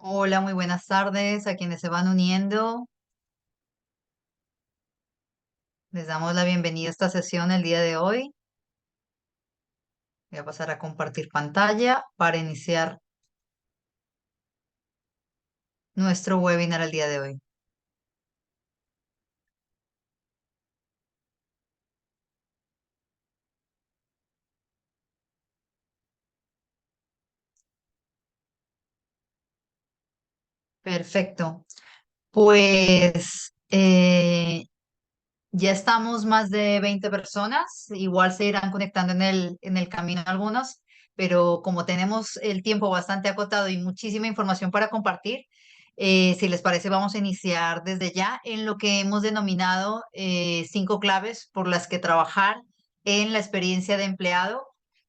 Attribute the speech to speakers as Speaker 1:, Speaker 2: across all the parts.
Speaker 1: Hola, muy buenas tardes a quienes se van uniendo. Les damos la bienvenida a esta sesión el día de hoy. Voy a pasar a compartir pantalla para iniciar nuestro webinar el día de hoy. Perfecto. Pues ya estamos más de 20 personas. Igual se irán conectando en el camino algunos, pero como tenemos el tiempo bastante acotado y muchísima información para compartir, si les parece, vamos a iniciar desde ya en lo que hemos denominado 5 claves por las que trabajar en la experiencia de empleado.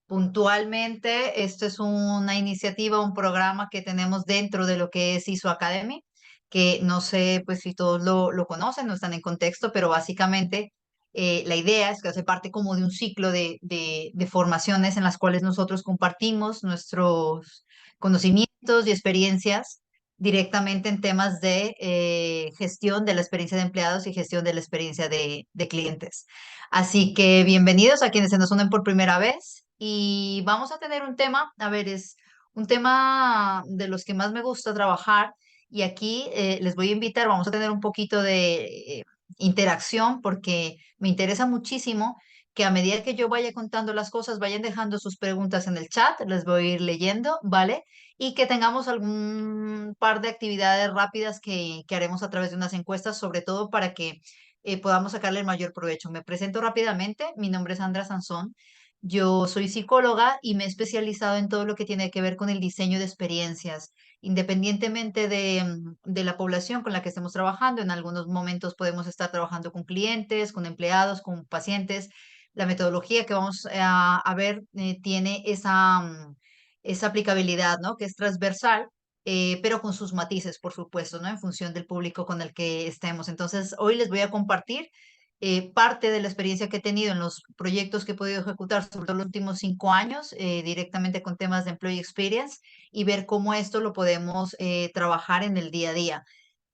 Speaker 1: Puntualmente, esto es una iniciativa, un programa que tenemos dentro de lo que es ISO Academy, que no sé pues si todos lo conocen, no están en contexto, pero básicamente la idea es que hace parte como de un ciclo de formaciones en las cuales nosotros compartimos nuestros conocimientos y experiencias directamente en temas de gestión de la experiencia de empleados y gestión de la experiencia de clientes. Así que bienvenidos a quienes se nos unen por primera vez y vamos a tener un tema, a ver, es un tema de los que más me gusta trabajar y aquí les voy a invitar, vamos a tener un poquito de interacción porque me interesa muchísimo que a medida que yo vaya contando las cosas, vayan dejando sus preguntas en el chat, les voy a ir leyendo, ¿vale? Y que tengamos algún par de actividades rápidas que haremos a través de unas encuestas, sobre todo para que podamos sacarle el mayor provecho. Me presento rápidamente, mi nombre es Sandra Sansón. Yo soy psicóloga y me he especializado en todo lo que tiene que ver con el diseño de experiencias independientemente de la población con la que estemos trabajando. En algunos momentos podemos estar trabajando con clientes, con empleados, con pacientes. La metodología que vamos a ver tiene esa aplicabilidad, ¿no? Que es transversal. Pero con sus matices, por supuesto, ¿no? En función del público con el que estemos. Entonces, hoy les voy a compartir parte de la experiencia que he tenido en los proyectos que he podido ejecutar, sobre todo los últimos 5 años, directamente con temas de Employee Experience y ver cómo esto lo podemos trabajar en el día a día.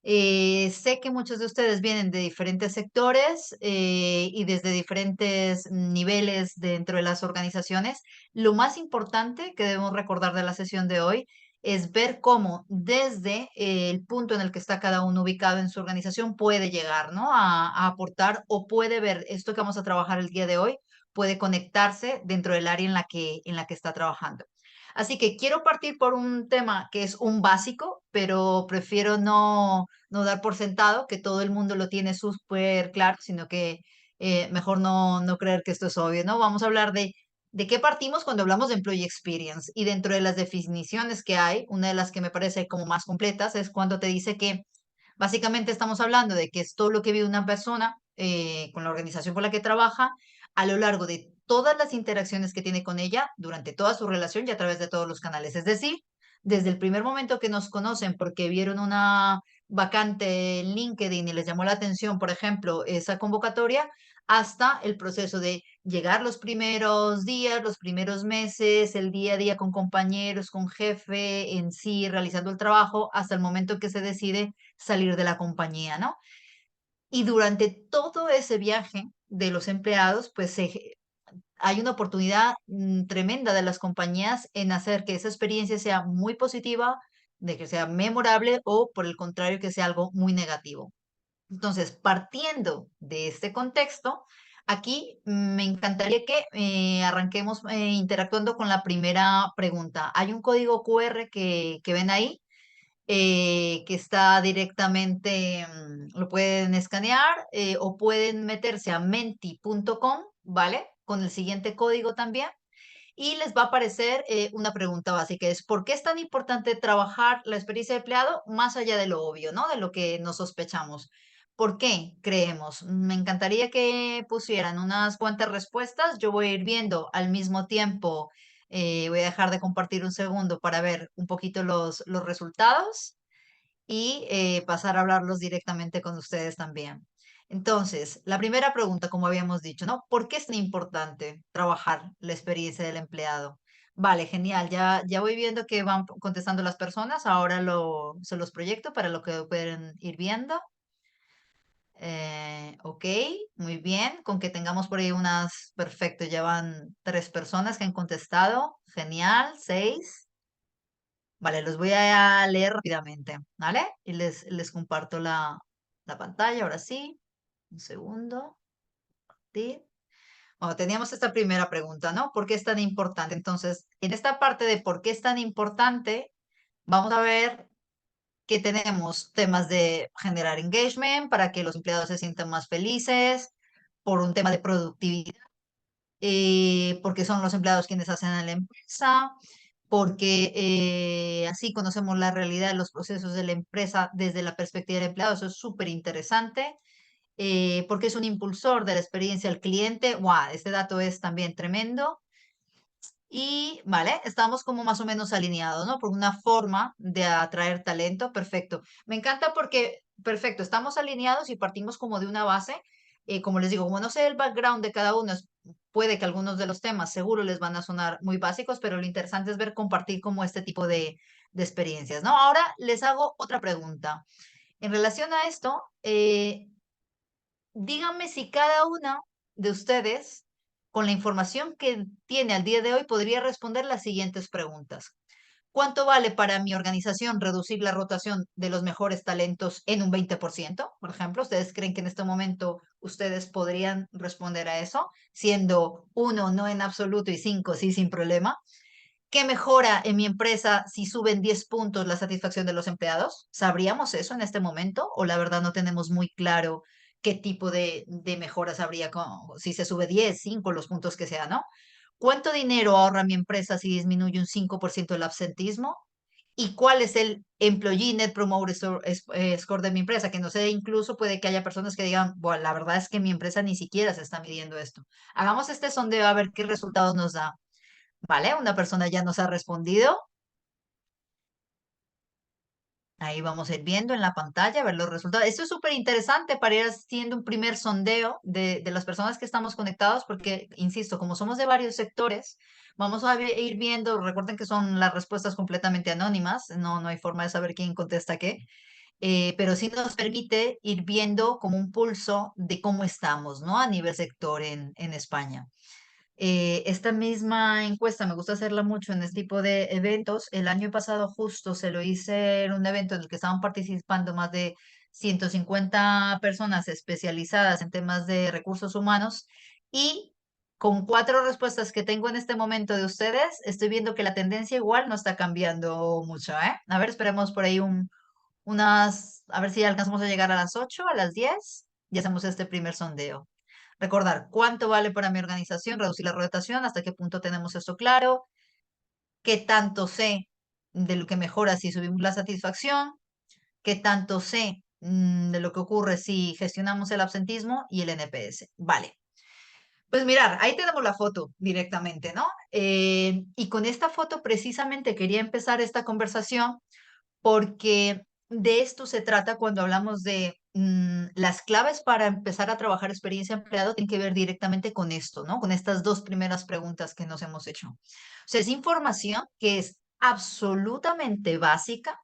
Speaker 1: Sé que muchos de ustedes vienen de diferentes sectores y desde diferentes niveles dentro de las organizaciones. Lo más importante que debemos recordar de la sesión de hoy es ver cómo desde el punto en el que está cada uno ubicado en su organización puede llegar, ¿no? A aportar o puede ver esto que vamos a trabajar el día de hoy, puede conectarse dentro del área en la que está trabajando. Así que quiero partir por un tema que es un básico, pero prefiero no dar por sentado que todo el mundo lo tiene súper claro, sino que mejor no creer que esto es obvio, ¿no? Vamos a hablar de qué partimos cuando hablamos de Employee Experience. Y dentro de las definiciones que hay, una de las que me parece como más completas es cuando te dice que básicamente estamos hablando de que es todo lo que vive una persona con la organización con la que trabaja a lo largo de todas las interacciones que tiene con ella durante toda su relación y a través de todos los canales. Es decir, desde el primer momento que nos conocen porque vieron una vacante en LinkedIn y les llamó la atención, por ejemplo, esa convocatoria, hasta el proceso de llegar los primeros días, los primeros meses, el día a día con compañeros, con jefe en sí, realizando el trabajo, hasta el momento que se decide salir de la compañía, ¿no? Y durante todo ese viaje de los empleados, pues hay una oportunidad tremenda de las compañías en hacer que esa experiencia sea muy positiva, de que sea memorable o por el contrario que sea algo muy negativo. Entonces, partiendo de este contexto, aquí me encantaría que arranquemos interactuando con la primera pregunta. Hay un código QR que ven ahí que está directamente, lo pueden escanear o pueden meterse a menti.com, ¿vale? Con el siguiente código también. Y les va a aparecer una pregunta básica, es ¿por qué es tan importante trabajar la experiencia de empleado más allá de lo obvio, ¿no? De lo que nos sospechamos. ¿Por qué creemos? Me encantaría que pusieran unas cuantas respuestas. Yo voy a ir viendo al mismo tiempo, voy a dejar de compartir un segundo para ver un poquito los resultados y pasar a hablarlos directamente con ustedes también. Entonces, la primera pregunta, como habíamos dicho, ¿no? ¿Por qué es tan importante trabajar la experiencia del empleado? Vale, genial. Ya voy viendo que van contestando las personas. Ahora se los proyecto para lo que pueden ir viendo. Ok, muy bien. Con que tengamos por ahí unas, perfecto, ya van 3 personas que han contestado. Genial, 6. Vale, los voy a leer rápidamente, ¿vale? Y les comparto la pantalla, ahora sí. Un segundo. Sí. Bueno, teníamos esta primera pregunta, ¿no? ¿Por qué es tan importante? Entonces, en esta parte de por qué es tan importante, vamos a ver que tenemos temas de generar engagement para que los empleados se sientan más felices, por un tema de productividad, porque son los empleados quienes hacen a la empresa, porque así conocemos la realidad de los procesos de la empresa desde la perspectiva del empleado. Eso es súper interesante. Porque es un impulsor de la experiencia al cliente. ¡Wow! Este dato es también tremendo. Y, vale, estamos como más o menos alineados, ¿no? Por una forma de atraer talento, perfecto. Me encanta porque, perfecto, estamos alineados y partimos como de una base. Como les digo, como no sé el background de cada uno, puede que algunos de los temas seguro les van a sonar muy básicos, pero lo interesante es ver compartir como este tipo de experiencias, ¿no? Ahora les hago otra pregunta. En relación a esto, díganme si cada una de ustedes, con la información que tiene al día de hoy, podría responder las siguientes preguntas. ¿Cuánto vale para mi organización reducir la rotación de los mejores talentos en un 20%? Por ejemplo, ¿ustedes creen que en este momento ustedes podrían responder a eso, siendo 1 no en absoluto y 5 sí sin problema? ¿Qué mejora en mi empresa si suben 10 puntos la satisfacción de los empleados? ¿Sabríamos eso en este momento? ¿O la verdad no tenemos muy claro qué tipo de mejoras habría si se sube 10, 5, los puntos que sea, ¿no? ¿Cuánto dinero ahorra mi empresa si disminuye un 5% el absentismo? ¿Y cuál es el Employee Net Promoter Score de mi empresa? Que no sé, incluso puede que haya personas que digan, bueno, la verdad es que mi empresa ni siquiera se está midiendo esto. Hagamos este sondeo a ver qué resultados nos da. Vale, una persona ya nos ha respondido. Ahí vamos a ir viendo en la pantalla, ver los resultados. Esto es súper interesante para ir haciendo un primer sondeo de las personas que estamos conectados, porque, insisto, como somos de varios sectores, vamos a ir viendo, recuerden que son las respuestas completamente anónimas, no hay forma de saber quién contesta qué, pero sí nos permite ir viendo como un pulso de cómo estamos, ¿no? A nivel sector en España. Esta misma encuesta me gusta hacerla mucho en este tipo de eventos. El año pasado justo se lo hice en un evento en el que estaban participando más de 150 personas especializadas en temas de recursos humanos y con 4 respuestas que tengo en este momento de ustedes, estoy viendo que la tendencia igual no está cambiando mucho, ¿eh? A ver, esperemos por ahí a ver si alcanzamos a llegar a las 8, a las 10 y hacemos este primer sondeo. Recordar cuánto vale para mi organización, reducir la rotación, hasta qué punto tenemos esto claro, qué tanto sé de lo que mejora si subimos la satisfacción, qué tanto sé de lo que ocurre si gestionamos el absentismo y el NPS. Vale. Pues mirar, ahí tenemos la foto directamente, ¿no? Y con esta foto precisamente quería empezar esta conversación porque de esto se trata cuando hablamos de las claves para empezar a trabajar experiencia empleado, tienen que ver directamente con esto, ¿no? Con estas 2 primeras preguntas que nos hemos hecho. O sea, es información que es absolutamente básica,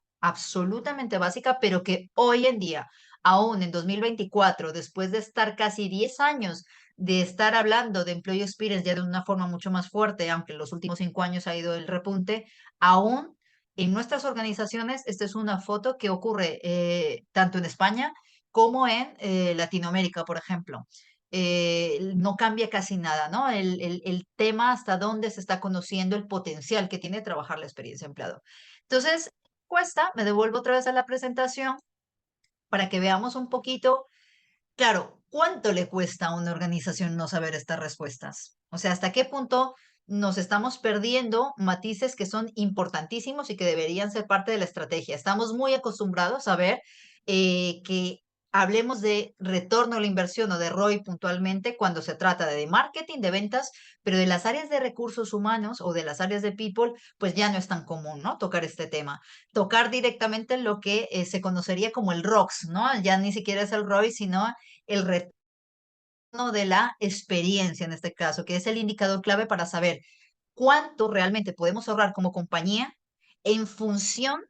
Speaker 1: pero que hoy en día, aún en 2024, después de estar casi 10 años de estar hablando de Employee Experience ya de una forma mucho más fuerte, aunque en los últimos 5 años ha ido el repunte, aún en nuestras organizaciones, esta es una foto que ocurre tanto en España como en Latinoamérica, por ejemplo. No cambia casi nada, ¿no? El tema hasta dónde se está conociendo el potencial que tiene trabajar la experiencia empleado. Entonces, me devuelvo otra vez a la presentación para que veamos un poquito. Claro, ¿cuánto le cuesta a una organización no saber estas respuestas? O sea, ¿hasta qué punto nos estamos perdiendo matices que son importantísimos y que deberían ser parte de la estrategia? Estamos muy acostumbrados a ver que hablemos de retorno a la inversión o de ROI puntualmente cuando se trata de marketing, de ventas, pero de las áreas de recursos humanos o de las áreas de people, pues ya no es tan común, ¿no? Tocar este tema, tocar directamente lo que se conocería como el ROX, ¿no? Ya ni siquiera es el ROI, sino el retorno de la experiencia en este caso, que es el indicador clave para saber cuánto realmente podemos ahorrar como compañía en función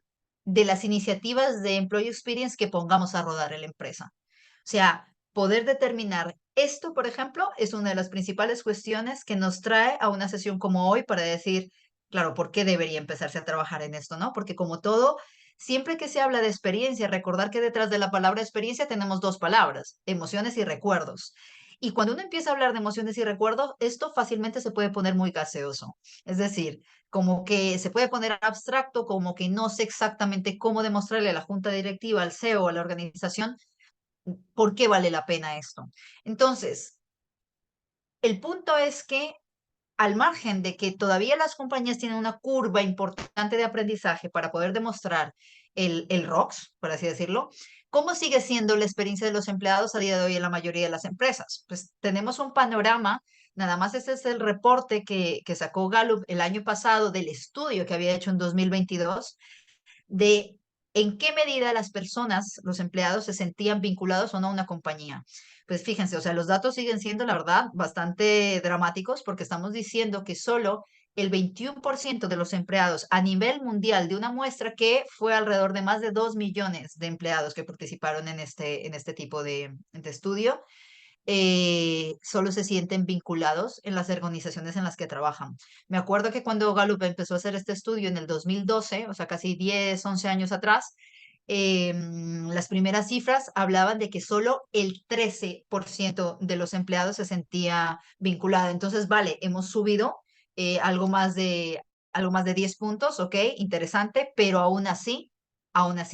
Speaker 1: de las iniciativas de Employee Experience que pongamos a rodar en la empresa. O sea, poder determinar esto, por ejemplo, es una de las principales cuestiones que nos trae a una sesión como hoy para decir, claro, ¿por qué debería empezarse a trabajar en esto, no? Porque como todo, siempre que se habla de experiencia, recordar que detrás de la palabra experiencia tenemos dos palabras, emociones y recuerdos. Y cuando uno empieza a hablar de emociones y recuerdos, esto fácilmente se puede poner muy gaseoso. Es decir, como que se puede poner abstracto, como que no sé exactamente cómo demostrarle a la junta directiva, al CEO, a la organización, por qué vale la pena esto. Entonces, el punto es que al margen de que todavía las compañías tienen una curva importante de aprendizaje para poder demostrar el ROX, por así decirlo, ¿cómo sigue siendo la experiencia de los empleados a día de hoy en la mayoría de las empresas? Pues tenemos un panorama, nada más este es el reporte que sacó Gallup el año pasado del estudio que había hecho en 2022 de en qué medida las personas, los empleados, se sentían vinculados o no a una compañía. Pues fíjense, o sea, los datos siguen siendo, la verdad, bastante dramáticos porque estamos diciendo que solo el 21% de los empleados a nivel mundial de una muestra que fue alrededor de más de 2 millones de empleados que participaron en este tipo de estudio, solo se sienten vinculados en las organizaciones en las que trabajan. Me acuerdo que cuando Gallup empezó a hacer este estudio en el 2012, o sea, casi 10, 11 años atrás, las primeras cifras hablaban de que solo el 13% de los empleados se sentía vinculada. Entonces, vale, hemos subido algo más de 10 puntos, ok, interesante, pero aún así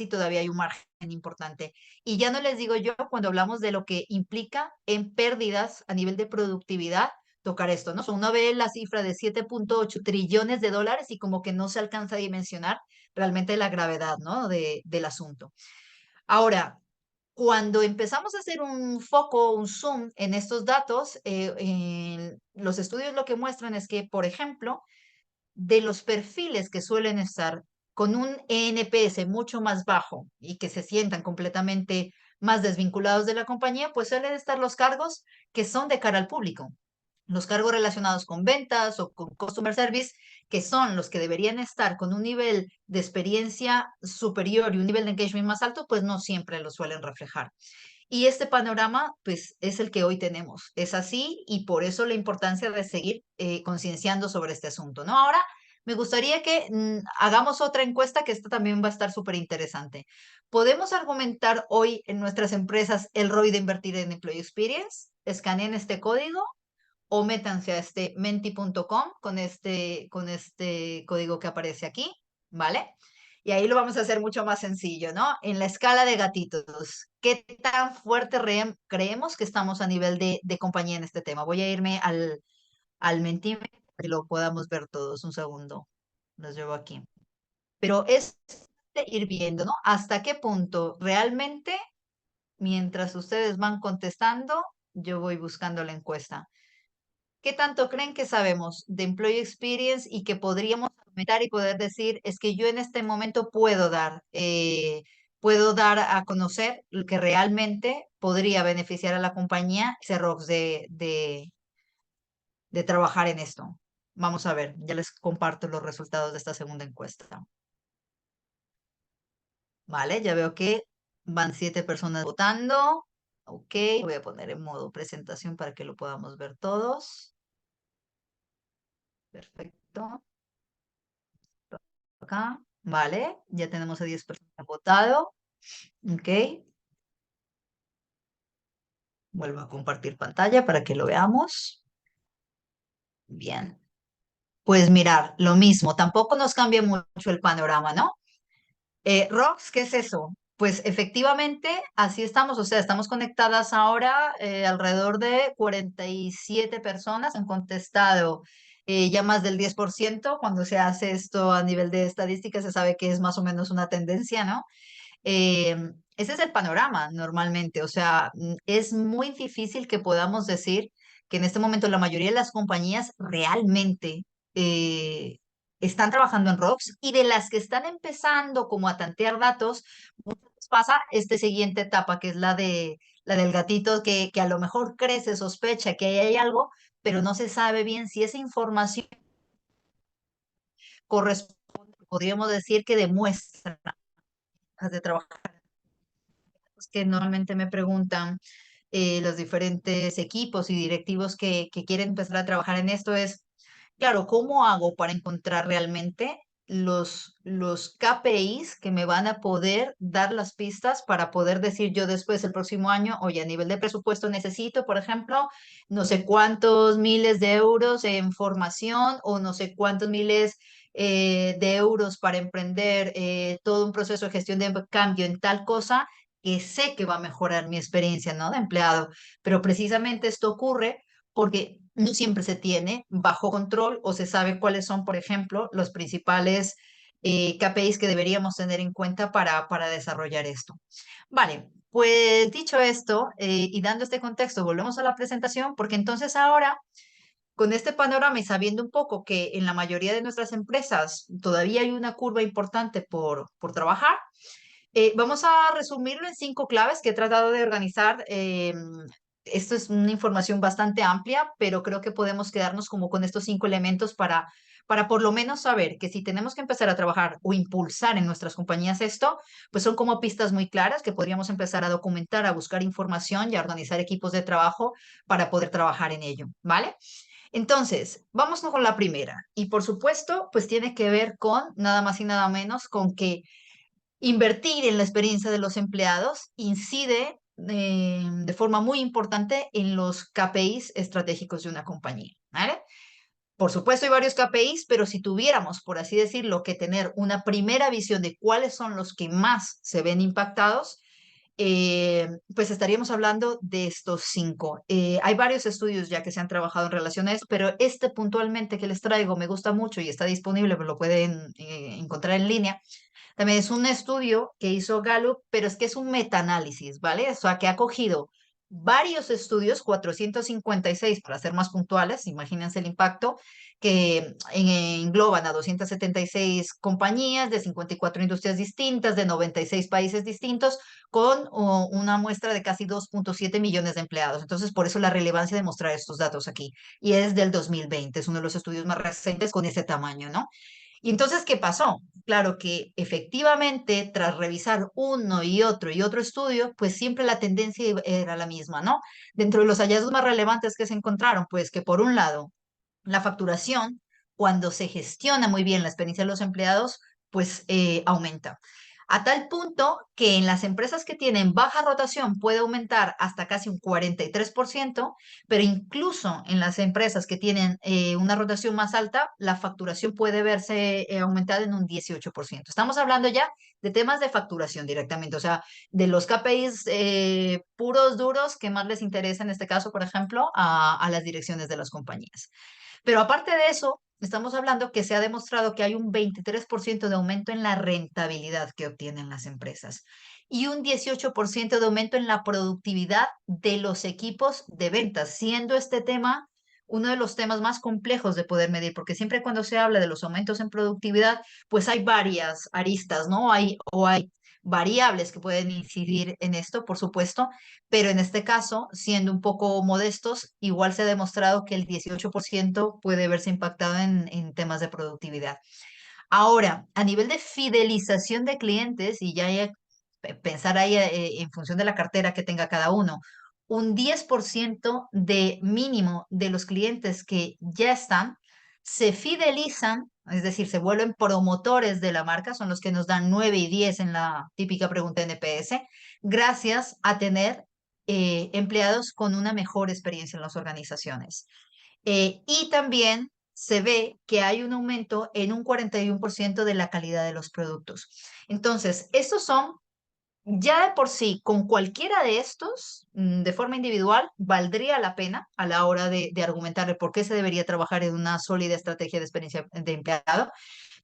Speaker 1: todavía hay un margen importante. Y ya no les digo yo cuando hablamos de lo que implica en pérdidas a nivel de productividad tocar esto, ¿no? O sea, uno ve la cifra de 7.8 trillones de dólares y como que no se alcanza a dimensionar realmente la gravedad, ¿no? Del asunto. Ahora, cuando empezamos a hacer un foco, un zoom en estos datos, los estudios lo que muestran es que, por ejemplo, de los perfiles que suelen estar con un ENPS mucho más bajo y que se sientan completamente más desvinculados de la compañía, pues suelen estar los cargos que son de cara al público. Los cargos relacionados con ventas o con customer service, que son los que deberían estar con un nivel de experiencia superior y un nivel de engagement más alto, pues no siempre lo suelen reflejar. Y este panorama, pues, es el que hoy tenemos. Es así y por eso la importancia de seguir concienciando sobre este asunto, ¿no? Ahora, me gustaría que hagamos otra encuesta que esta también va a estar súper interesante. ¿Podemos argumentar hoy en nuestras empresas el ROI de invertir en Employee Experience? Escaneen este código o métanse a este menti.com con este código que aparece aquí, ¿vale? Y ahí lo vamos a hacer mucho más sencillo, ¿no? En la escala de gatitos, ¿qué tan fuerte creemos que estamos a nivel de compañía en este tema? Voy a irme al Menti para que lo podamos ver todos. Un segundo, los llevo aquí. Pero es de ir viendo, ¿no? Hasta qué punto realmente, mientras ustedes van contestando, yo voy buscando la encuesta. ¿Qué tanto creen que sabemos de Employee Experience y que podríamos argumentar y poder decir, es que yo en este momento puedo dar a conocer lo que realmente podría beneficiar a la compañía, ese ROX de trabajar en esto? Vamos a ver, ya les comparto los resultados de esta segunda encuesta. Vale, ya veo que van 7 personas votando. Ok, voy a poner en modo presentación para que lo podamos ver todos. Perfecto. Acá, vale, ya tenemos a 10 personas votado. Ok, vuelvo a compartir pantalla para que lo veamos. Bien, pues mirar, lo mismo, tampoco nos cambia mucho el panorama, ¿no? Rox, ¿qué es eso? Pues efectivamente, así estamos, o sea, estamos conectadas ahora, alrededor de 47 personas han contestado, ya más del 10%. Cuando se hace esto a nivel de estadística se sabe que es más o menos una tendencia, ¿no? Ese es el panorama normalmente, o sea, es muy difícil que podamos decir que en este momento la mayoría de las compañías realmente eh, están trabajando en ROCs y de las que están empezando como a tantear datos, muchas veces pasa esta siguiente etapa que es la del gatito que a lo mejor crece, sospecha que ahí hay algo, pero no se sabe bien si esa información corresponde, podríamos decir que demuestra de trabajar, pues, que normalmente me preguntan los diferentes equipos y directivos que quieren empezar a trabajar en esto es, claro, ¿cómo hago para encontrar realmente los KPIs que me van a poder dar las pistas para poder decir yo después el próximo año, oye, a nivel de presupuesto necesito, por ejemplo, no sé cuántos miles de euros en formación o no sé cuántos miles de euros para emprender todo un proceso de gestión de cambio en tal cosa que sé que va a mejorar mi experiencia, ¿no? De empleado. Pero precisamente esto ocurre porque no siempre se tiene bajo control o se sabe cuáles son, por ejemplo, los principales KPIs que deberíamos tener en cuenta para desarrollar esto. Vale, pues dicho esto y dando este contexto, volvemos a la presentación porque entonces ahora, con este panorama y sabiendo un poco que en la mayoría de nuestras empresas todavía hay una curva importante por trabajar, vamos a resumirlo en 5 claves que he tratado de organizar. Esto es una información bastante amplia, pero creo que podemos quedarnos como con estos 5 elementos para por lo menos saber que si tenemos que empezar a trabajar o impulsar en nuestras compañías esto, pues son como pistas muy claras que podríamos empezar a documentar, a buscar información y a organizar equipos de trabajo para poder trabajar en ello, ¿vale? Entonces, vamos con la primera. Y por supuesto, pues tiene que ver con nada más y nada menos con que invertir en la experiencia de los empleados incide de forma muy importante en los KPIs estratégicos de una compañía, ¿vale? Por supuesto, hay varios KPIs, pero si tuviéramos, por así decirlo, que tener una primera visión de cuáles son los que más se ven impactados, pues estaríamos hablando de estos 5. Hay varios estudios ya que se han trabajado en relación a eso, pero este puntualmente que les traigo me gusta mucho y está disponible, pero lo pueden encontrar en línea. También es un estudio que hizo Gallup, pero es que es un metaanálisis, ¿vale? O sea, que ha cogido varios estudios, 456 para ser más puntuales, imagínense el impacto, que engloban a 276 compañías de 54 industrias distintas, de 96 países distintos, con una muestra de casi 2,7 millones de empleados. Entonces, por eso la relevancia de mostrar estos datos aquí. Y es del 2020, es uno de los estudios más recientes con ese tamaño, ¿no? Y entonces, ¿qué pasó? Claro que efectivamente, tras revisar uno y otro estudio, pues siempre la tendencia era la misma, ¿no? Dentro de los hallazgos más relevantes que se encontraron, pues que por un lado, la facturación, cuando se gestiona muy bien la experiencia de los empleados, pues aumenta. A tal punto que en las empresas que tienen baja rotación puede aumentar hasta casi un 43%, pero incluso en las empresas que tienen una rotación más alta, la facturación puede verse aumentada en un 18%. Estamos hablando ya de temas de facturación directamente, o sea, de los KPIs puros, duros, que más les interesa en este caso, por ejemplo, a las direcciones de las compañías. Pero aparte de eso, estamos hablando que se ha demostrado que hay un 23% de aumento en la rentabilidad que obtienen las empresas y un 18% de aumento en la productividad de los equipos de ventas, siendo este tema uno de los temas más complejos de poder medir, porque siempre cuando se habla de los aumentos en productividad, pues hay varias aristas, ¿no? Hay variables que pueden incidir en esto, por supuesto, pero en este caso, siendo un poco modestos, igual se ha demostrado que el 18% puede verse impactado en temas de productividad. Ahora, a nivel de fidelización de clientes, y ya hay pensar ahí en función de la cartera que tenga cada uno, un 10% de mínimo de los clientes que ya están se fidelizan, es decir, se vuelven promotores de la marca, son los que nos dan 9 y 10 en la típica pregunta NPS, gracias a tener empleados con una mejor experiencia en las organizaciones. Y también se ve que hay un aumento en un 41% de la calidad de los productos. Entonces, estos son ya de por sí, con cualquiera de estos, de forma individual, valdría la pena a la hora de argumentarle por qué se debería trabajar en una sólida estrategia de experiencia de empleado,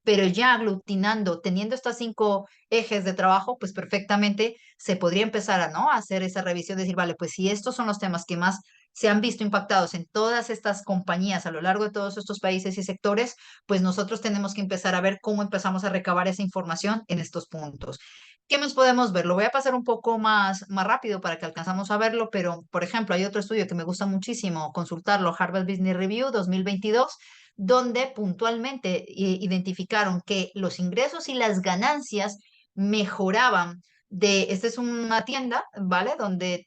Speaker 1: pero ya aglutinando, teniendo estas 5 ejes de trabajo, pues perfectamente se podría empezar a, ¿no? a hacer esa revisión, decir, vale, pues si estos son los temas que más se han visto impactados en todas estas compañías a lo largo de todos estos países y sectores, pues nosotros tenemos que empezar a ver cómo empezamos a recabar esa información en estos puntos. ¿Qué más podemos ver? Lo voy a pasar un poco más rápido para que alcanzamos a verlo, pero por ejemplo, hay otro estudio que me gusta muchísimo consultarlo, Harvard Business Review 2022, donde puntualmente identificaron que los ingresos y las ganancias mejoraban. Esta es una tienda, ¿vale? Donde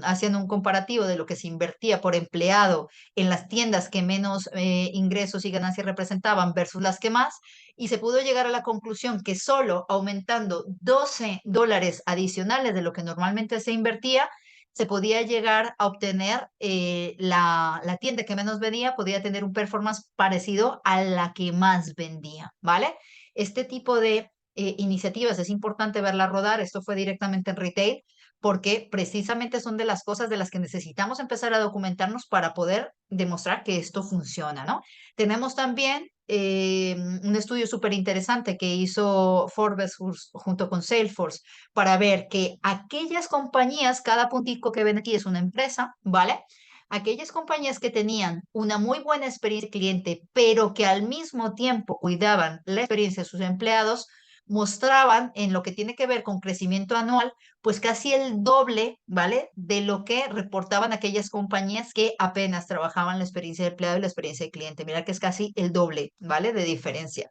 Speaker 1: hacían un comparativo de lo que se invertía por empleado en las tiendas que menos ingresos y ganancias representaban versus las que más, y se pudo llegar a la conclusión que solo aumentando $12 adicionales de lo que normalmente se invertía, se podía llegar a obtener la tienda que menos vendía, podía tener un performance parecido a la que más vendía, ¿vale? Este tipo de iniciativas es importante verlas rodar. Esto fue directamente en retail, porque precisamente son de las cosas de las que necesitamos empezar a documentarnos para poder demostrar que esto funciona, ¿no? Tenemos también un estudio súper interesante que hizo Forbes junto con Salesforce para ver que aquellas compañías, cada puntico que ven aquí es una empresa, ¿vale? Aquellas compañías que tenían una muy buena experiencia de cliente, pero que al mismo tiempo cuidaban la experiencia de sus empleados, mostraban en lo que tiene que ver con crecimiento anual, pues casi el doble, ¿vale? De lo que reportaban aquellas compañías que apenas trabajaban la experiencia de empleado y la experiencia de cliente. Mira que es casi el doble, ¿vale? De diferencia.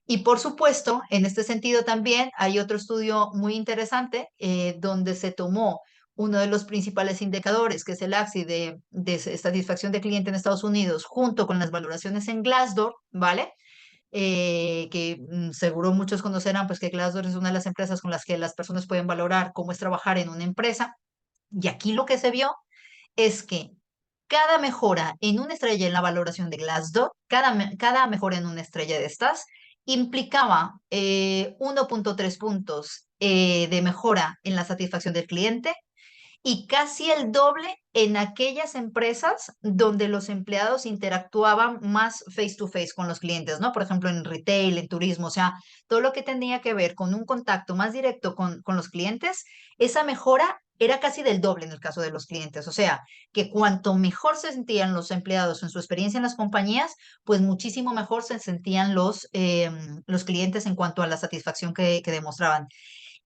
Speaker 1: Y por supuesto, en este sentido también hay otro estudio muy interesante donde se tomó uno de los principales indicadores, que es el AXI de satisfacción de cliente en Estados Unidos, junto con las valoraciones en Glassdoor, ¿vale? Seguro muchos conocerán, pues que Glassdoor es una de las empresas con las que las personas pueden valorar cómo es trabajar en una empresa. Y aquí lo que se vio es que cada mejora en una estrella en la valoración de Glassdoor, cada mejora en una estrella de estas, implicaba 1,3 puntos de mejora en la satisfacción del cliente y casi el doble en aquellas empresas donde los empleados interactuaban más face to face con los clientes, ¿no? Por ejemplo, en retail, en turismo, o sea, todo lo que tenía que ver con un contacto más directo con los clientes, esa mejora era casi del doble en el caso de los clientes. O sea, que cuanto mejor se sentían los empleados en su experiencia en las compañías, pues muchísimo mejor se sentían los clientes en cuanto a la satisfacción que demostraban.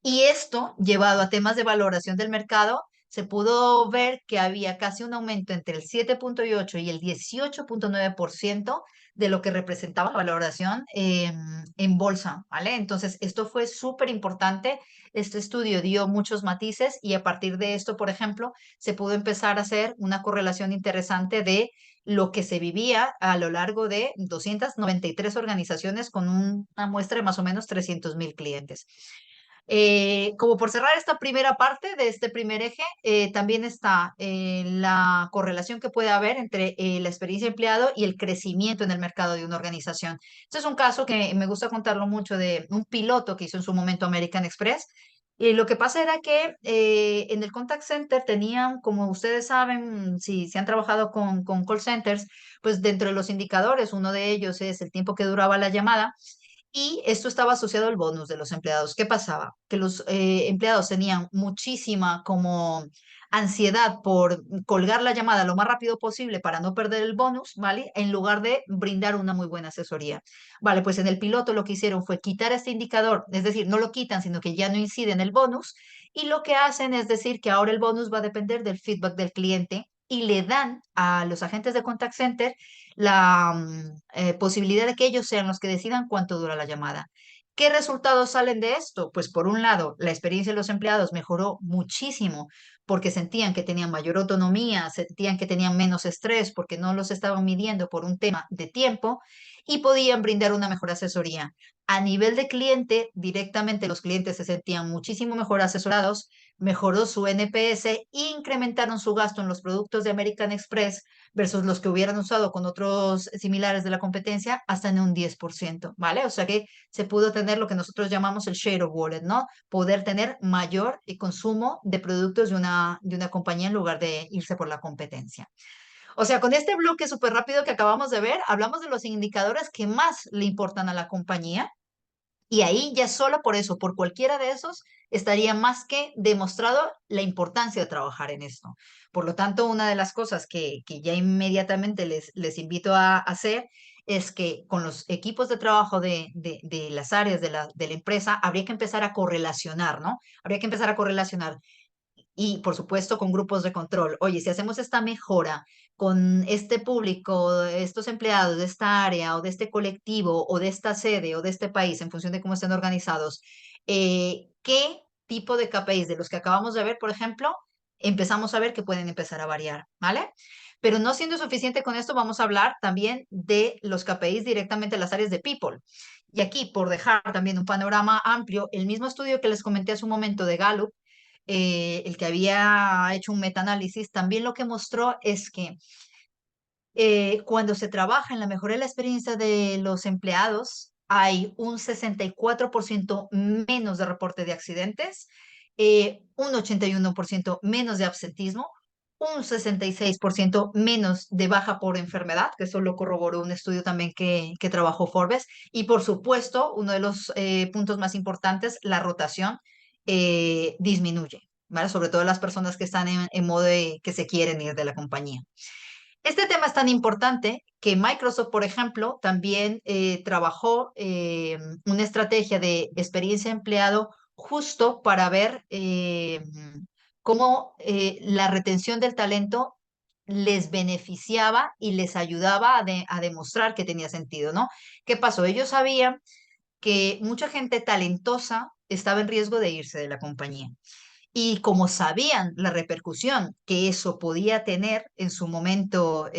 Speaker 1: Y esto, llevado a temas de valoración del mercado, se pudo ver que había casi un aumento entre el 7,8 y el 18,9% de lo que representaba la valoración en bolsa, ¿vale? Entonces, esto fue súper importante. Este estudio dio muchos matices y a partir de esto, por ejemplo, se pudo empezar a hacer una correlación interesante de lo que se vivía a lo largo de 293 organizaciones con una muestra de más o menos 300,000 clientes. Como por cerrar esta primera parte de este primer eje, también está la correlación que puede haber entre la experiencia de empleado y el crecimiento en el mercado de una organización. Este es un caso que me gusta contarlo mucho de un piloto que hizo en su momento American Express. Y lo que pasa era que en el contact center tenían, como ustedes saben, si han trabajado con call centers, pues dentro de los indicadores, uno de ellos es el tiempo que duraba la llamada. Y esto estaba asociado al bonus de los empleados. ¿Qué pasaba? Que los empleados tenían muchísima como ansiedad por colgar la llamada lo más rápido posible para no perder el bonus, ¿vale? En lugar de brindar una muy buena asesoría. Vale, pues en el piloto lo que hicieron fue quitar este indicador, es decir, no lo quitan, sino que ya no incide en el bonus. Y lo que hacen es decir que ahora el bonus va a depender del feedback del cliente y le dan a los agentes de contact center la posibilidad de que ellos sean los que decidan cuánto dura la llamada. ¿Qué resultados salen de esto? Pues por un lado, la experiencia de los empleados mejoró muchísimo porque sentían que tenían mayor autonomía, sentían que tenían menos estrés porque no los estaban midiendo por un tema de tiempo y podían brindar una mejor asesoría. A nivel de cliente, directamente los clientes se sentían muchísimo mejor asesorados, mejoró su NPS e incrementaron su gasto en los productos de American Express versus los que hubieran usado con otros similares de la competencia hasta en un 10%, ¿vale? O sea que se pudo tener lo que nosotros llamamos el share of wallet, ¿no? Poder tener mayor consumo de productos de una compañía en lugar de irse por la competencia. O sea, con este bloque súper rápido que acabamos de ver, hablamos de los indicadores que más le importan a la compañía y ahí ya solo por eso, por cualquiera de esos, estaría más que demostrado la importancia de trabajar en esto. Por lo tanto, una de las cosas que ya inmediatamente les invito a hacer es que con los equipos de trabajo de las áreas de la empresa habría que empezar a correlacionar, ¿no? Habría que empezar a correlacionar y por supuesto con grupos de control. Oye, si hacemos esta mejora, con este público, estos empleados de esta área o de este colectivo o de esta sede o de este país, en función de cómo estén organizados, qué tipo de KPIs de los que acabamos de ver, por ejemplo, empezamos a ver que pueden empezar a variar, ¿vale? Pero no siendo suficiente con esto, vamos a hablar también de los KPIs directamente en las áreas de people. Y aquí, por dejar también un panorama amplio, el mismo estudio que les comenté hace un momento de Gallup, el que había hecho un metaanálisis, también lo que mostró es que cuando se trabaja en la mejora de la experiencia de los empleados, hay un 64% menos de reporte de accidentes, un 81% menos de absentismo, un 66% menos de baja por enfermedad, que eso lo corroboró un estudio también que trabajó Forbes, y por supuesto, uno de los puntos más importantes, la rotación disminuye, ¿vale? Sobre todo las personas que están en modo de que se quieren ir de la compañía. Este tema es tan importante que Microsoft, por ejemplo, también trabajó una estrategia de experiencia de empleado justo para ver cómo la retención del talento les beneficiaba y les ayudaba a demostrar que tenía sentido, ¿no? ¿Qué pasó? Ellos sabían que mucha gente talentosa estaba en riesgo de irse de la compañía. Y como sabían la repercusión que eso podía tener en su momento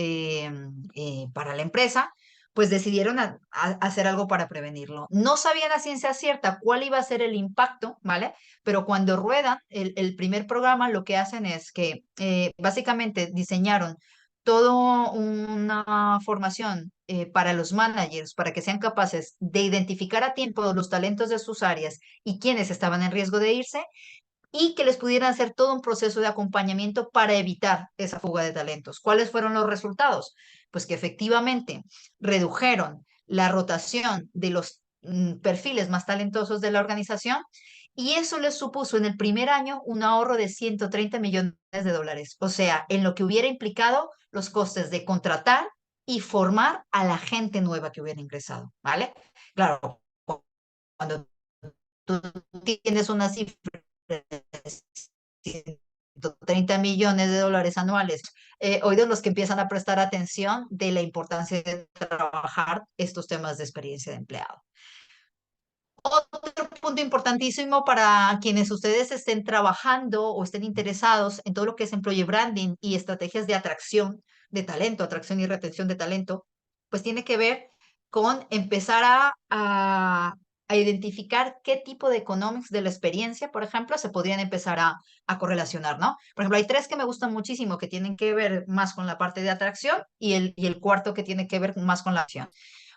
Speaker 1: para la empresa, pues decidieron hacer algo para prevenirlo. No sabían a ciencia cierta cuál iba a ser el impacto, ¿vale? Pero cuando ruedan el primer programa, lo que hacen es que básicamente diseñaron toda una formación para los managers, para que sean capaces de identificar a tiempo los talentos de sus áreas y quienes estaban en riesgo de irse y que les pudieran hacer todo un proceso de acompañamiento para evitar esa fuga de talentos. ¿Cuáles fueron los resultados? Pues que efectivamente redujeron la rotación de los perfiles más talentosos de la organización y eso les supuso en el primer año un ahorro de 130 millones de dólares. O sea, en lo que hubiera implicado los costes de contratar y formar a la gente nueva que hubiera ingresado, ¿vale? Claro, cuando tú tienes una cifra de 130 millones de dólares anuales, hoy de los que empiezan a prestar atención de la importancia de trabajar estos temas de experiencia de empleado. Otro punto importantísimo para quienes ustedes estén trabajando o estén interesados en todo lo que es employee branding y estrategias de atracción de talento, atracción y retención de talento, pues tiene que ver con empezar a identificar qué tipo de economics de la experiencia, por ejemplo, se podrían empezar a correlacionar, ¿no? Por ejemplo, hay tres que me gustan muchísimo que tienen que ver más con la parte de atracción y el cuarto que tiene que ver más con la acción.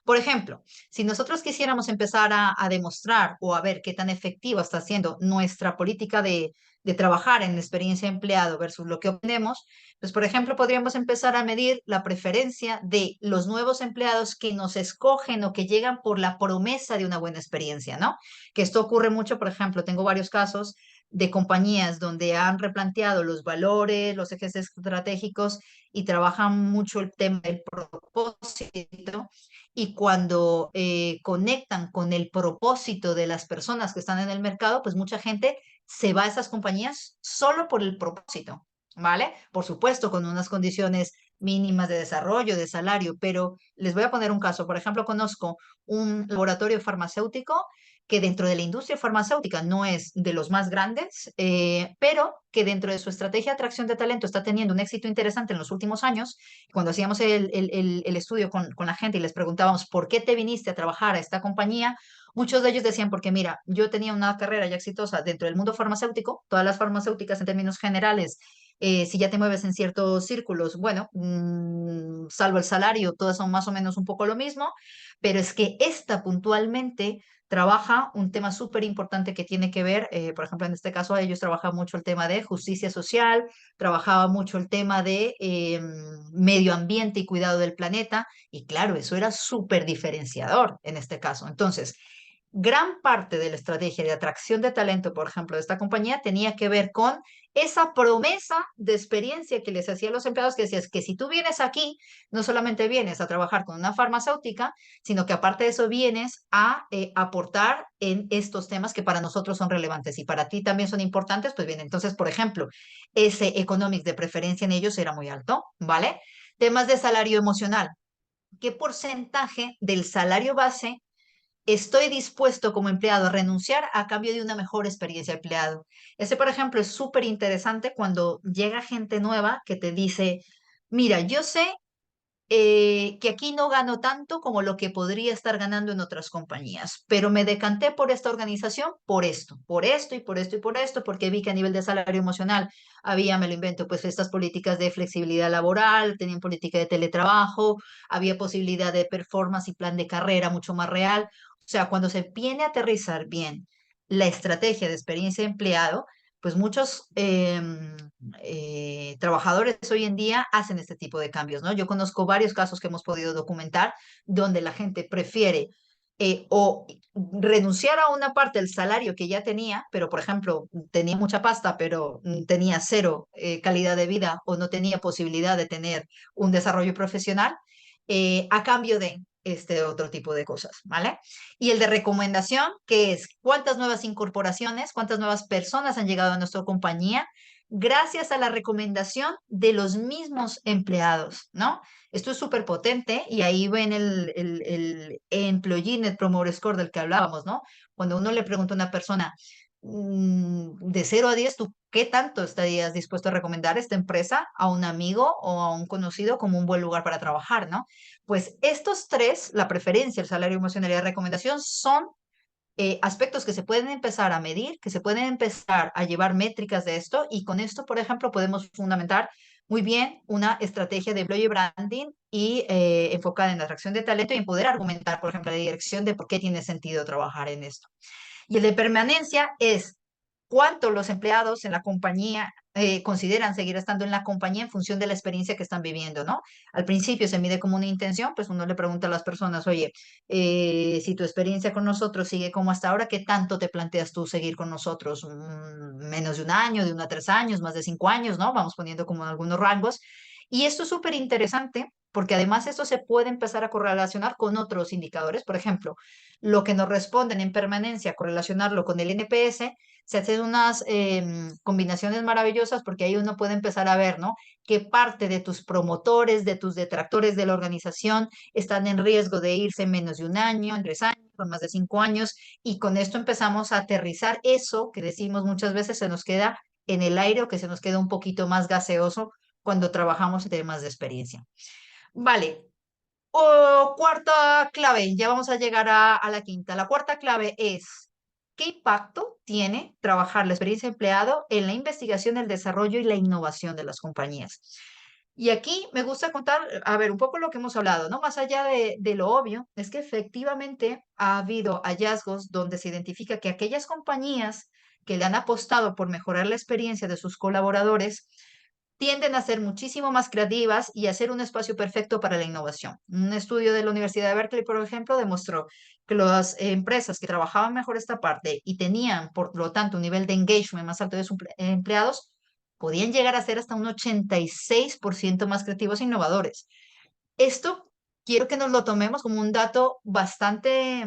Speaker 1: Por ejemplo, si nosotros quisiéramos empezar a demostrar o a ver qué tan efectiva está siendo nuestra política de trabajar en la experiencia de empleado versus lo que obtenemos, pues por ejemplo podríamos empezar a medir la preferencia de los nuevos empleados que nos escogen o que llegan por la promesa de una buena experiencia, ¿no? Que esto ocurre mucho, por ejemplo, tengo varios casos de compañías donde han replanteado los valores, los ejes estratégicos y trabajan mucho el tema del propósito y cuando conectan con el propósito de las personas que están en el mercado, pues mucha gente se va a esas compañías solo por el propósito, ¿vale? Por supuesto, con unas condiciones mínimas de desarrollo, de salario, pero les voy a poner un caso. Por ejemplo, conozco un laboratorio farmacéutico que dentro de la industria farmacéutica no es de los más grandes, pero que dentro de su estrategia de atracción de talento está teniendo un éxito interesante en los últimos años. Cuando hacíamos el estudio con la gente y les preguntábamos, ¿por qué te viniste a trabajar a esta compañía? Muchos de ellos decían, porque mira, yo tenía una carrera ya exitosa dentro del mundo farmacéutico, todas las farmacéuticas en términos generales, si ya te mueves en ciertos círculos, bueno, salvo el salario, todas son más o menos un poco lo mismo, pero es que esta puntualmente trabaja un tema súper importante que tiene que ver, por ejemplo, en este caso ellos trabajan mucho el tema de justicia social, trabajaba mucho el tema de medio ambiente y cuidado del planeta, y claro, eso era súper diferenciador en este caso. Entonces, gran parte de la estrategia de atracción de talento, por ejemplo, de esta compañía tenía que ver con esa promesa de experiencia que les hacían los empleados, que decías que si tú vienes aquí, no solamente vienes a trabajar con una farmacéutica, sino que aparte de eso vienes a aportar en estos temas que para nosotros son relevantes y para ti también son importantes, pues bien, entonces, por ejemplo, ese economics de preferencia en ellos era muy alto, ¿vale? Temas de salario emocional. ¿Qué porcentaje del salario base estoy dispuesto como empleado a renunciar a cambio de una mejor experiencia de empleado? Ese, por ejemplo, es súper interesante cuando llega gente nueva que te dice, mira, yo sé que aquí no gano tanto como lo que podría estar ganando en otras compañías, pero me decanté por esta organización por esto y por esto y por esto, porque vi que a nivel de salario emocional había, me lo invento, pues estas políticas de flexibilidad laboral, tenían política de teletrabajo, había posibilidad de performance y plan de carrera mucho más real. O sea, cuando se viene a aterrizar bien la estrategia de experiencia de empleado, pues muchos trabajadores hoy en día hacen este tipo de cambios, ¿no? Yo conozco varios casos que hemos podido documentar donde la gente prefiere o renunciar a una parte del salario que ya tenía, pero por ejemplo, tenía mucha pasta, pero tenía cero calidad de vida o no tenía posibilidad de tener un desarrollo profesional, a cambio de este otro tipo de cosas, ¿vale? Y el de recomendación, que es cuántas nuevas incorporaciones, cuántas nuevas personas han llegado a nuestra compañía gracias a la recomendación de los mismos empleados, ¿no? Esto es súper potente y ahí ven el Employee Net Promoter Score del que hablábamos, ¿no? Cuando uno le pregunta a una persona de 0 a 10, ¿tú qué tanto estarías dispuesto a recomendar esta empresa a un amigo o a un conocido como un buen lugar para trabajar, ¿no? Pues estos tres, la preferencia, el salario emocional y la recomendación, son aspectos que se pueden empezar a medir, que se pueden empezar a llevar métricas de esto y con esto, por ejemplo, podemos fundamentar muy bien una estrategia de employee branding y enfocada en la atracción de talento y en poder argumentar, por ejemplo, la dirección de por qué tiene sentido trabajar en esto. Y el de permanencia es cuánto los empleados en la compañía consideran seguir estando en la compañía en función de la experiencia que están viviendo, ¿no? Al principio se mide como una intención, pues uno le pregunta a las personas, oye, si tu experiencia con nosotros sigue como hasta ahora, ¿qué tanto te planteas tú seguir con nosotros? Menos de un año, de 1 a 3 años, más de 5 años, ¿no? Vamos poniendo como algunos rangos. Y esto es súper interesante porque además esto se puede empezar a correlacionar con otros indicadores. Por ejemplo, lo que nos responden en permanencia, correlacionarlo con el NPS, se hacen unas combinaciones maravillosas porque ahí uno puede empezar a ver, ¿no? Qué parte de tus promotores, de tus detractores de la organización están en riesgo de irse en menos de un año, en 3 años, en más de 5 años, y con esto empezamos a aterrizar eso que decimos muchas veces se nos queda en el aire o que se nos queda un poquito más gaseoso cuando trabajamos en temas de experiencia. Vale, cuarta clave, ya vamos a llegar a la quinta. La cuarta clave es, ¿qué impacto tiene trabajar la experiencia de empleado en la investigación, el desarrollo y la innovación de las compañías? Y aquí me gusta contar, a ver, un poco lo que hemos hablado, ¿no? Más allá de lo obvio, es que efectivamente ha habido hallazgos donde se identifica que aquellas compañías que le han apostado por mejorar la experiencia de sus colaboradores, tienden a ser muchísimo más creativas y a ser un espacio perfecto para la innovación. Un estudio de la Universidad de Berkeley, por ejemplo, demostró que las empresas que trabajaban mejor esta parte y tenían, por lo tanto, un nivel de engagement más alto de sus empleados, podían llegar a ser hasta un 86% más creativos e innovadores. Esto quiero que nos lo tomemos como un dato bastante,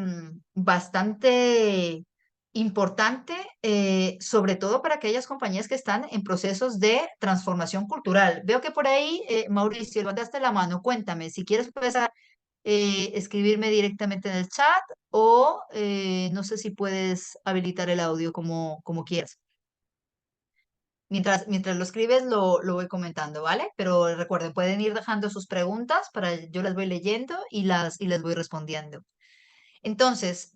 Speaker 1: bastante importante, sobre todo para aquellas compañías que están en procesos de transformación cultural. Veo que por ahí, Mauricio, levantaste la mano. Cuéntame, si quieres puedes escribirme directamente en el chat o no sé si puedes habilitar el audio como quieras. Mientras lo escribes, lo voy comentando, ¿vale? Pero recuerden, pueden ir dejando sus preguntas para yo las voy leyendo y las voy respondiendo. Entonces,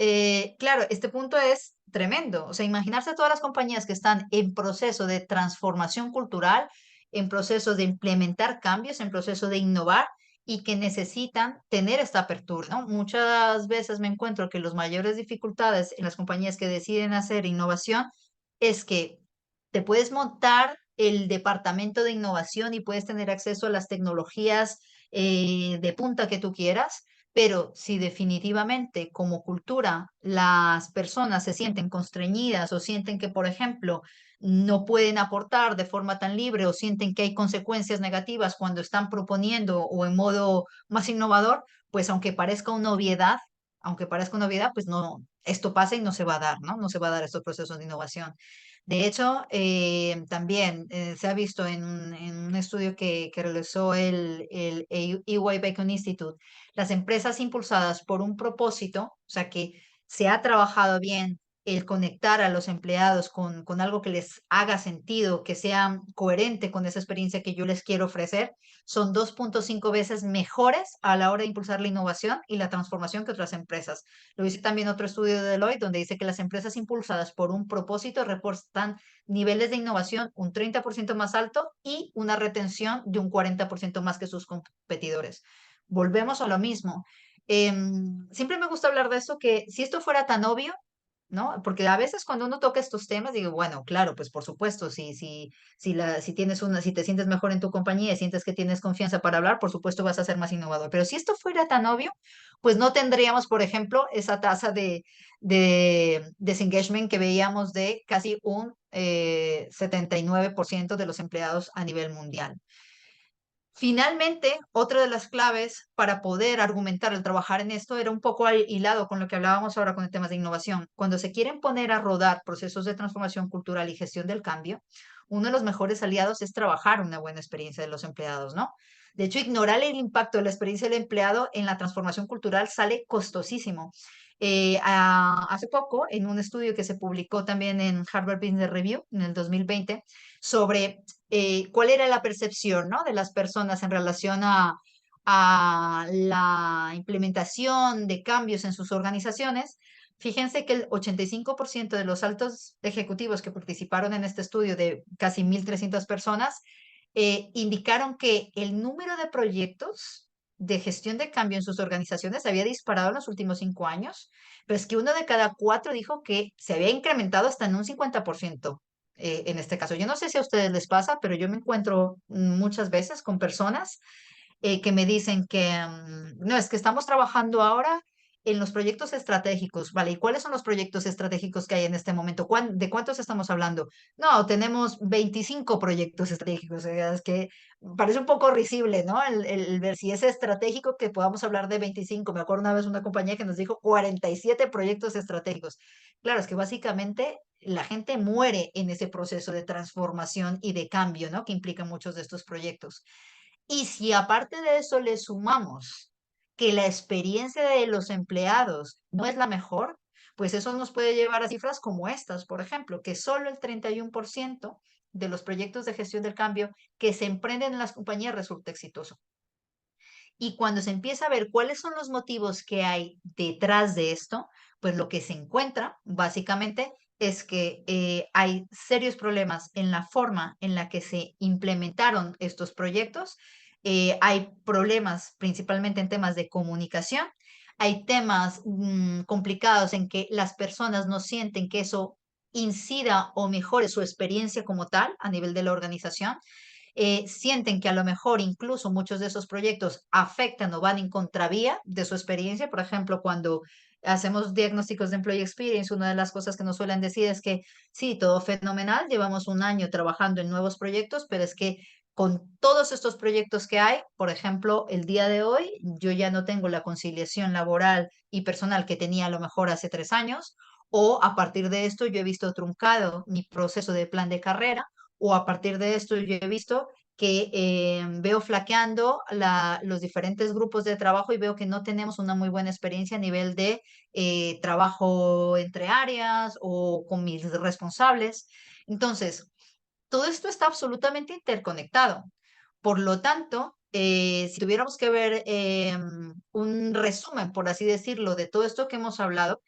Speaker 1: claro, este punto es tremendo. O sea, imaginarse todas las compañías que están en proceso de transformación cultural, en proceso de implementar cambios, en proceso de innovar y que necesitan tener esta apertura, ¿no? Muchas veces me encuentro que las mayores dificultades en las compañías que deciden hacer innovación es que te puedes montar el departamento de innovación y puedes tener acceso a las tecnologías de punta que tú quieras, pero si definitivamente como cultura las personas se sienten constreñidas o sienten que, por ejemplo, no pueden aportar de forma tan libre o sienten que hay consecuencias negativas cuando están proponiendo o en modo más innovador, pues aunque parezca una obviedad, pues no, esto pasa y no se va a dar, ¿no? No se va a dar estos procesos de innovación. De hecho, también se ha visto en un estudio que realizó el EY Bacon Institute, las empresas impulsadas por un propósito, o sea, que se ha trabajado bien el conectar a los empleados con algo que les haga sentido, que sea coherente con esa experiencia que yo les quiero ofrecer, son 2.5 veces mejores a la hora de impulsar la innovación y la transformación que otras empresas. Lo dice también otro estudio de Deloitte, donde dice que las empresas impulsadas por un propósito reportan niveles de innovación un 30% más alto y una retención de un 40% más que sus competidores. Volvemos a lo mismo. Siempre me gusta hablar de esto, que si esto fuera tan obvio, ¿no? Porque a veces cuando uno toca estos temas, digo, bueno, claro, pues por supuesto, si tienes si te sientes mejor en tu compañía y sientes que tienes confianza para hablar, por supuesto vas a ser más innovador. Pero si esto fuera tan obvio, pues no tendríamos, por ejemplo, esa tasa de disengagement que veíamos de casi un 79% de los empleados a nivel mundial. Finalmente, otra de las claves para poder argumentar el trabajar en esto era un poco hilado con lo que hablábamos ahora con el tema de innovación. Cuando se quieren poner a rodar procesos de transformación cultural y gestión del cambio, uno de los mejores aliados es trabajar una buena experiencia de los empleados, ¿no? De hecho, ignorar el impacto de la experiencia del empleado en la transformación cultural sale costosísimo. Hace poco, en un estudio que se publicó también en Harvard Business Review en el 2020, sobre cuál era la percepción, ¿no?, de las personas en relación a la implementación de cambios en sus organizaciones. Fíjense que el 85% de los altos ejecutivos que participaron en este estudio de casi 1.300 personas indicaron que el número de proyectos de gestión de cambio en sus organizaciones había disparado en los últimos 5 años, pero es que uno de cada cuatro dijo que se había incrementado hasta en un 50% en este caso. Yo no sé si a ustedes les pasa, pero yo me encuentro muchas veces con personas que me dicen que no, es que estamos trabajando ahora en los proyectos estratégicos, ¿vale? ¿Y cuáles son los proyectos estratégicos que hay en este momento? ¿De cuántos estamos hablando? No, tenemos 25 proyectos estratégicos. O sea, es que parece un poco risible, ¿no? El ver si es estratégico que podamos hablar de 25. Me acuerdo una vez una compañía que nos dijo 47 proyectos estratégicos. Claro, es que básicamente la gente muere en ese proceso de transformación y de cambio, ¿no?, que implican muchos de estos proyectos. Y si aparte de eso le sumamos que la experiencia de los empleados no es la mejor, pues eso nos puede llevar a cifras como estas, por ejemplo, que solo el 31% de los proyectos de gestión del cambio que se emprenden en las compañías resulta exitoso. Y cuando se empieza a ver cuáles son los motivos que hay detrás de esto, pues lo que se encuentra básicamente es que hay serios problemas en la forma en la que se implementaron estos proyectos. Hay problemas principalmente en temas de comunicación. Hay temas complicados en que las personas no sienten que eso incida o mejore su experiencia como tal a nivel de la organización. Sienten que a lo mejor incluso muchos de esos proyectos afectan o van en contravía de su experiencia. Por ejemplo, cuando hacemos diagnósticos de Employee Experience, una de las cosas que nos suelen decir es que sí, todo fenomenal, llevamos un año trabajando en nuevos proyectos, pero es que con todos estos proyectos que hay, por ejemplo, el día de hoy, yo ya no tengo la conciliación laboral y personal que tenía a lo mejor hace 3 años, o a partir de esto yo he visto truncado mi proceso de plan de carrera, o a partir de esto yo he visto que veo flaqueando los diferentes grupos de trabajo y veo que no tenemos una muy buena experiencia a nivel de trabajo entre áreas o con mis responsables. Entonces, todo esto está absolutamente interconectado. Por lo tanto, si tuviéramos que ver un resumen, por así decirlo, de todo esto que hemos hablado,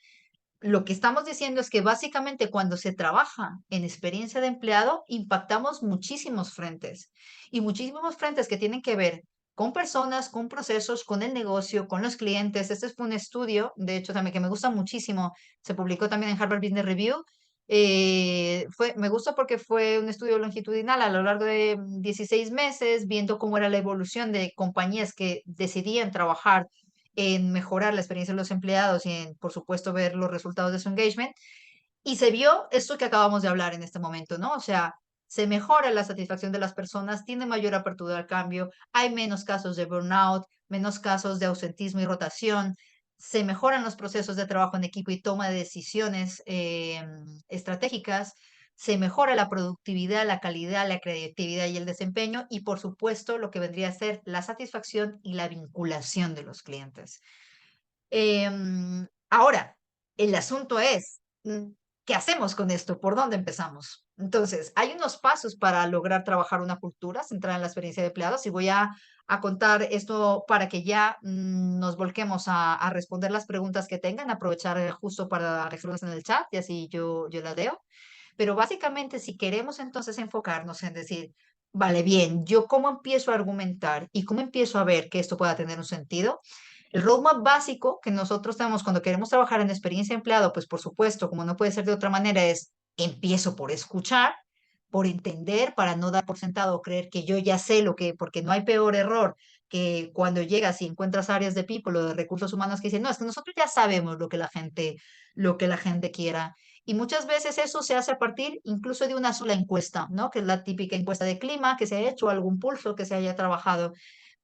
Speaker 1: lo que estamos diciendo es que básicamente cuando se trabaja en experiencia de empleado, impactamos muchísimos frentes y muchísimos frentes que tienen que ver con personas, con procesos, con el negocio, con los clientes. Este fue un estudio, de hecho, también que me gusta muchísimo, se publicó también en Harvard Business Review. Me gusta porque fue un estudio longitudinal a lo largo de 16 meses, viendo cómo era la evolución de compañías que decidían trabajar en mejorar la experiencia de los empleados y en, por supuesto, ver los resultados de su engagement. Y se vio esto que acabamos de hablar en este momento, ¿no? O sea, se mejora la satisfacción de las personas, tiene mayor apertura al cambio, hay menos casos de burnout, menos casos de ausentismo y rotación. se mejoran los procesos de trabajo en equipo y toma de decisiones estratégicas, se mejora la productividad, la calidad, la creatividad y el desempeño y, por supuesto, lo que vendría a ser la satisfacción y la vinculación de los clientes. Ahora, el asunto es, ¿qué hacemos con esto? ¿Por dónde empezamos? Entonces, hay unos pasos para lograr trabajar una cultura centrada en la experiencia de empleados y voy a contar esto para que ya nos volquemos a responder las preguntas que tengan, aprovechar justo para dejarlas en el chat y así yo las leo. Pero básicamente, si queremos entonces enfocarnos en decir, vale, bien, ¿yo cómo empiezo a argumentar y cómo empiezo a ver que esto pueda tener un sentido? El roadmap básico que nosotros tenemos cuando queremos trabajar en experiencia de empleado, pues por supuesto, como no puede ser de otra manera, es empiezo por escuchar, por entender, para no dar por sentado o creer que yo ya sé lo que, porque no hay peor error que cuando llegas y encuentras áreas de people o de recursos humanos que dicen, no, es que nosotros ya sabemos lo que la gente quiera. Y muchas veces eso se hace a partir incluso de una sola encuesta, ¿no? Que es la típica encuesta de clima que se ha hecho, algún pulso que se haya trabajado.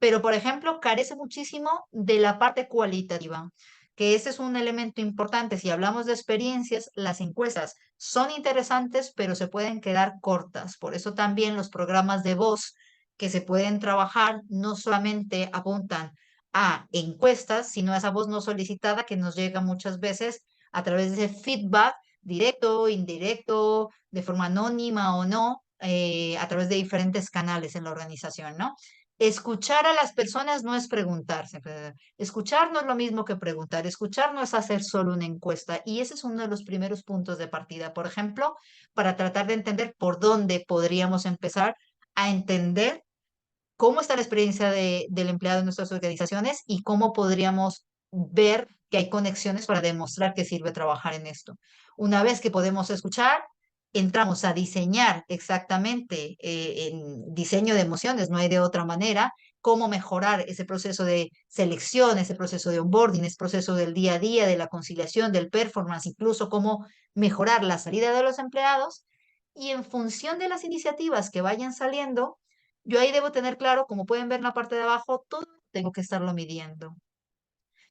Speaker 1: Pero, por ejemplo, carece muchísimo de la parte cualitativa, que ese es un elemento importante. Si hablamos de experiencias, las encuestas son interesantes, pero se pueden quedar cortas. Por eso también los programas de voz que se pueden trabajar no solamente apuntan a encuestas, sino a esa voz no solicitada que nos llega muchas veces a través de ese feedback directo, indirecto, de forma anónima o no, a través de diferentes canales en la organización, ¿no? Escuchar a las personas no es preguntarse. Escuchar no es lo mismo que preguntar. Escuchar no es hacer solo una encuesta. Y ese es uno de los primeros puntos de partida, por ejemplo, para tratar de entender por dónde podríamos empezar a entender cómo está la experiencia del empleado en nuestras organizaciones y cómo podríamos ver que hay conexiones para demostrar que sirve trabajar en esto. Una vez que podemos escuchar, entramos a diseñar exactamente en diseño de emociones, no hay de otra manera, cómo mejorar ese proceso de selección, ese proceso de onboarding, ese proceso del día a día, de la conciliación, del performance, incluso cómo mejorar la salida de los empleados. Y en función de las iniciativas que vayan saliendo, yo ahí debo tener claro, como pueden ver en la parte de abajo, todo tengo que estarlo midiendo.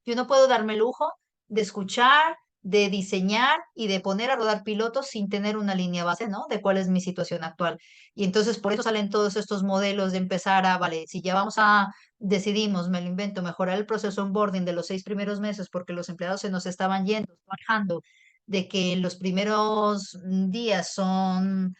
Speaker 1: Yo no puedo darme el lujo de escuchar, de diseñar y de poner a rodar pilotos sin tener una línea base, ¿no? De cuál es mi situación actual. Y entonces por eso salen todos estos modelos de empezar a, vale, si ya vamos a, decidimos, me lo invento, mejorar el proceso onboarding de los 6 primeros meses porque los empleados se nos estaban yendo, bajando, de que los primeros días son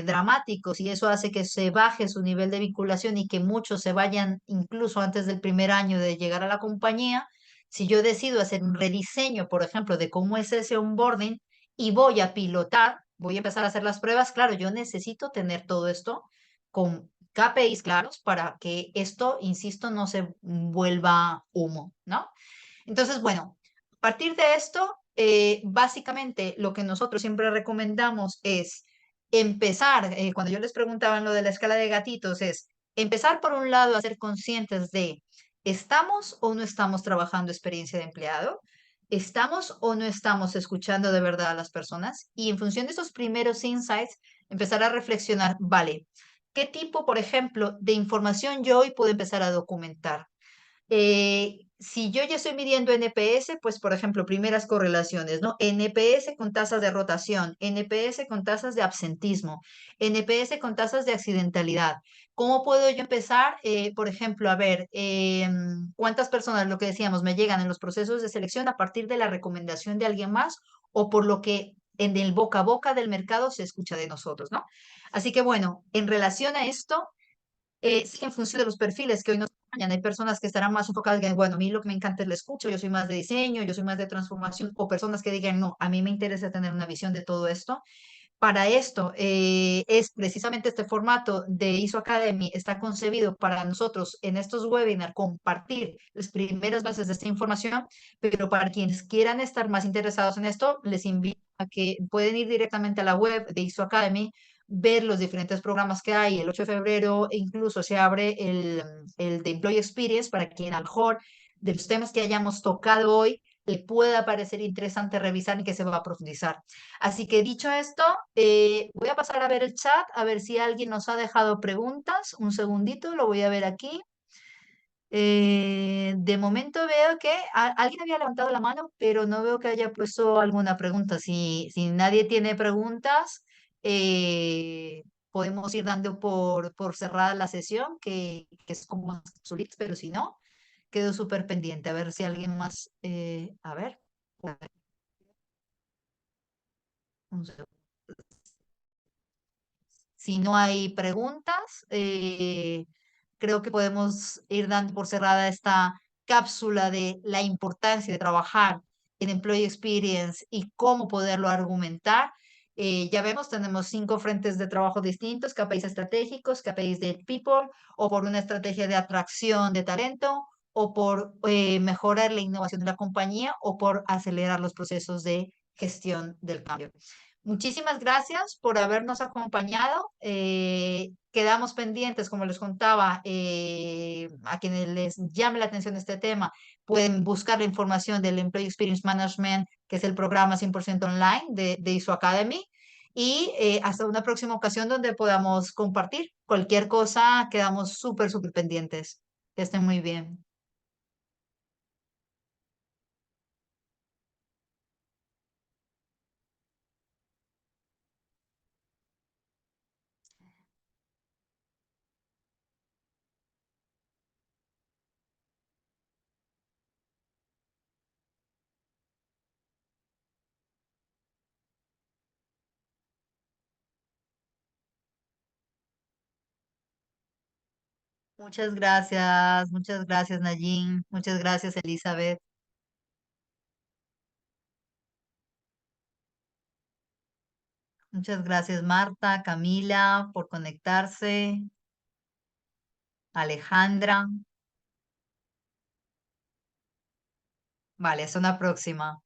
Speaker 1: dramáticos y eso hace que se baje su nivel de vinculación y que muchos se vayan incluso antes del primer año de llegar a la compañía. Si yo decido hacer un rediseño, por ejemplo, de cómo es ese onboarding y voy a pilotar, voy a empezar a hacer las pruebas, claro, yo necesito tener todo esto con KPIs claros para que esto, insisto, no se vuelva humo, ¿no? Entonces, bueno, a partir de esto, básicamente lo que nosotros siempre recomendamos es empezar, cuando yo les preguntaba en lo de la escala de gatitos, es empezar por un lado a ser conscientes de, ¿estamos o no estamos trabajando experiencia de empleado? ¿Estamos o no estamos escuchando de verdad a las personas? Y en función de esos primeros insights, empezar a reflexionar, vale, ¿qué tipo, por ejemplo, de información yo hoy puedo empezar a documentar? Si yo ya estoy midiendo NPS, pues por ejemplo, primeras correlaciones, ¿no? NPS con tasas de rotación, NPS con tasas de absentismo, NPS con tasas de accidentalidad. ¿Cómo puedo yo empezar, por ejemplo, a ver cuántas personas, lo que decíamos, me llegan en los procesos de selección a partir de la recomendación de alguien más o por lo que en el boca a boca del mercado se escucha de nosotros, ¿no? Así que bueno, en relación a esto, sí, en función de los perfiles que hoy nos acompañan. Hay personas que estarán más enfocadas en, bueno, a mí lo que me encanta es el escucho, yo soy más de diseño, yo soy más de transformación, o personas que digan, no, a mí me interesa tener una visión de todo esto. Para esto es precisamente este formato de ISO Academy, está concebido para nosotros en estos webinars compartir las primeras bases de esta información, pero para quienes quieran estar más interesados en esto, les invito a que pueden ir directamente a la web de ISO Academy, ver los diferentes programas que hay. El 8 de febrero incluso se abre el de Employee Experience para quien a lo mejor de los temas que hayamos tocado hoy le pueda parecer interesante revisar y que se va a profundizar. Así que dicho esto, voy a pasar a ver el chat, a ver si alguien nos ha dejado preguntas. Un segundito, lo voy a ver aquí. De momento veo que alguien había levantado la mano, pero no veo que haya puesto alguna pregunta. Si nadie tiene preguntas, podemos ir dando por cerrada la sesión, que es como más solita, pero si no, quedo súper pendiente. A ver si alguien más, a ver, un segundo. Si no hay preguntas, creo que podemos ir dando por cerrada esta cápsula de la importancia de trabajar en Employee Experience y cómo poderlo argumentar. Ya vemos, tenemos 5 frentes de trabajo distintos: KPIs estratégicos, KPIs de people, o por una estrategia de atracción de talento, o por mejorar la innovación de la compañía, o por acelerar los procesos de gestión del cambio. Muchísimas gracias por habernos acompañado. Quedamos pendientes, como les contaba, a quienes les llame la atención este tema, pueden buscar la información del Employee Experience Management, que es el programa 100% online de ISO Academy. Y hasta una próxima ocasión donde podamos compartir cualquier cosa, quedamos súper, súper pendientes. Que estén muy bien. Muchas gracias, Nayin. Muchas gracias, Elizabeth. Muchas gracias, Marta, Camila, por conectarse. Alejandra. Vale, hasta una próxima.